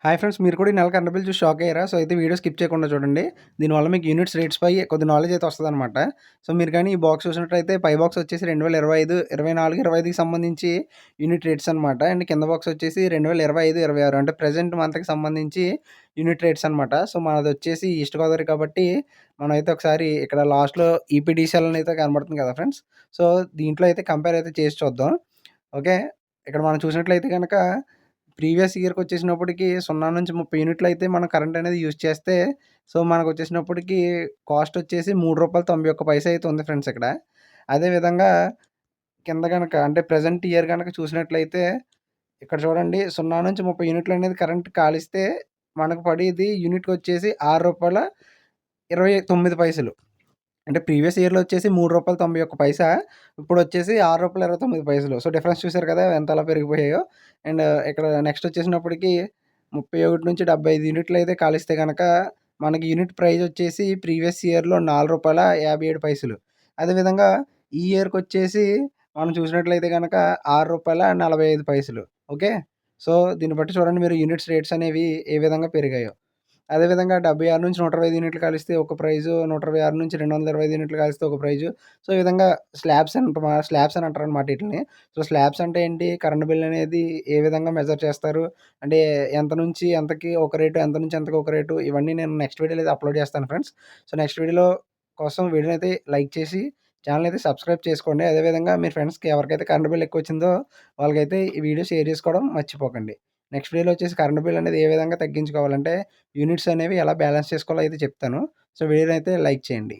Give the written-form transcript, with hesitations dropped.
Hi friends! మీరు కూడా ఈ నెల కరెంట్ బిల్ చూసి షాక్ అయ్యారా? సో, అయితే వీడియో స్కిప్ చేయకుండా చూడండి. దీనివల్ల మీకు యూనిట్స్ రేట్స్‌పై కొద్ది నాలెడ్జ్ అయితే వస్తదనమాట. సో, మీరు గాని ఈ బాక్స్ చూసినట్లయితే పై బాక్స్ వచ్చేసి 2025, 24, 25కి సంబంధించి యూనిట్ రేట్స్ అనమాట. అండ్ కింద బాక్స్ వచ్చేసి 2025, 26 అంటే ప్రెజెంట్ మంత్‌కి సంబంధించి యూనిట్ రేట్స్ అనమాట. సో, మనదొచ్చేసి ఈస్ట్ గోదావరి కాబట్టి మనమైతే ఒకసారి ఇక్కడ లాస్ట్‌లో ఈపీడీసీఎల్ అని అయితే కనబడుతుంది కదా ఫ్రెండ్స్! సో, దీంట్లో అయితే కంపేర్ అయితే చేసి చూద్దాం. ఓకే. ఇక్కడ మనం చూసినట్లయితే గనక ప్రీవియస్ ఇయర్‌కొచ్చేసినప్పటికి 0-30 యూనిట్లయితే మనం కరెంట్ అనేది యూజ్ చేస్తే, సో, మనకొచ్చేసినప్పటికి కాస్ట్ వచ్చేసి రూ. 3.91 అయితే ఉంది ఫ్రెండ్స్ ఇక్కడ. అదే విధంగా కింద గనక అంటే ప్రెజెంట్ ఇయర్ గనక చూసినట్లయితే ఇక్కడ చూడండి 0-30 యూనిట్లనేది కరెంట్ కాలిస్తే మనకు పడేది యూనిట్‌కొచ్చేసి రూ. 6.29. అంటే ప్రీవియస్ ఇయర్‌లో వచ్చేసి రూ. 3.91 ఇప్పుడొచ్చేసి రూ. 6.29. సో, డిఫరెన్స్ చూసారు కదా! ఎంతలా పెరిగిపోయాయో. అండ్ ఇక్కడ నెక్స్ట్ వచ్చేసినప్పటికి 31-75 యూనిట్లయితే కాలిస్తే గనక మనకి యూనిట్ ప్రైస్ వచ్చేసి ప్రీవియస్ ఇయర్‌లో రూ. 4.57. అదేవిధంగా ఈ ఇయర్‌కొచ్చేసి మనం చూసినట్లయితే గనక రూ. 6.45. ఓకే. సో, దీన్ని బట్టి చూడండి మీరు యూనిట్స్ రేట్స్ అనేవి ఏ విధంగా పెరిగాయో. అదేవిధంగా 76-125 యూనిట్లు కాలిస్తే ఒక ప్రైజు, 126-225 యూనిట్లు కాలిస్తే ఒక ప్రైజు. సో, ఈ విధంగా స్లాబ్స్ అని అంటారనమాట ఈటిలిని. సో, స్లాబ్స్ అంటే ఏంటి? కరెంట్ బిల్ అనేది ఏ విధంగా మెజర్ చేస్తారు? అంటే ఎంత నుంచి ఎంతకి ఒక రేటు, ఎంత నుంచి ఎంతకి ఒక రేటు ఇవన్నీ నేను నెక్స్ట్ వీడియోలో అయితే అప్‌లోడ్ చేస్తాను ఫ్రెండ్స్. సో, నెక్స్ట్ వీడియోలో కోసం వీడియోనైతే లైక్ చేసి ఛానెల్ అయితే సబ్స్క్రైబ్ చేసుకోండి. అదేవిధంగా మీ ఫ్రెండ్స్‌కి ఎవరికైతే కరెంట్ బిల్ ఎక్కువొచ్చిందో వాళ్ళకైతే ఈ వీడియో షేర్ చేసుకోవడం మర్చిపోకండి. నెక్స్ట్ వీడియోలో వచ్చేసి కరెంట్ బిల్ అనేది ఏ విధంగా తగ్గించుకోవాలంటే యూనిట్స్ అనేవి ఎలా బ్యాలెన్స్ చేసుకోవాలో అయితే చెప్తాను. సో, వీడియోనైతే లైక్ చేయండి.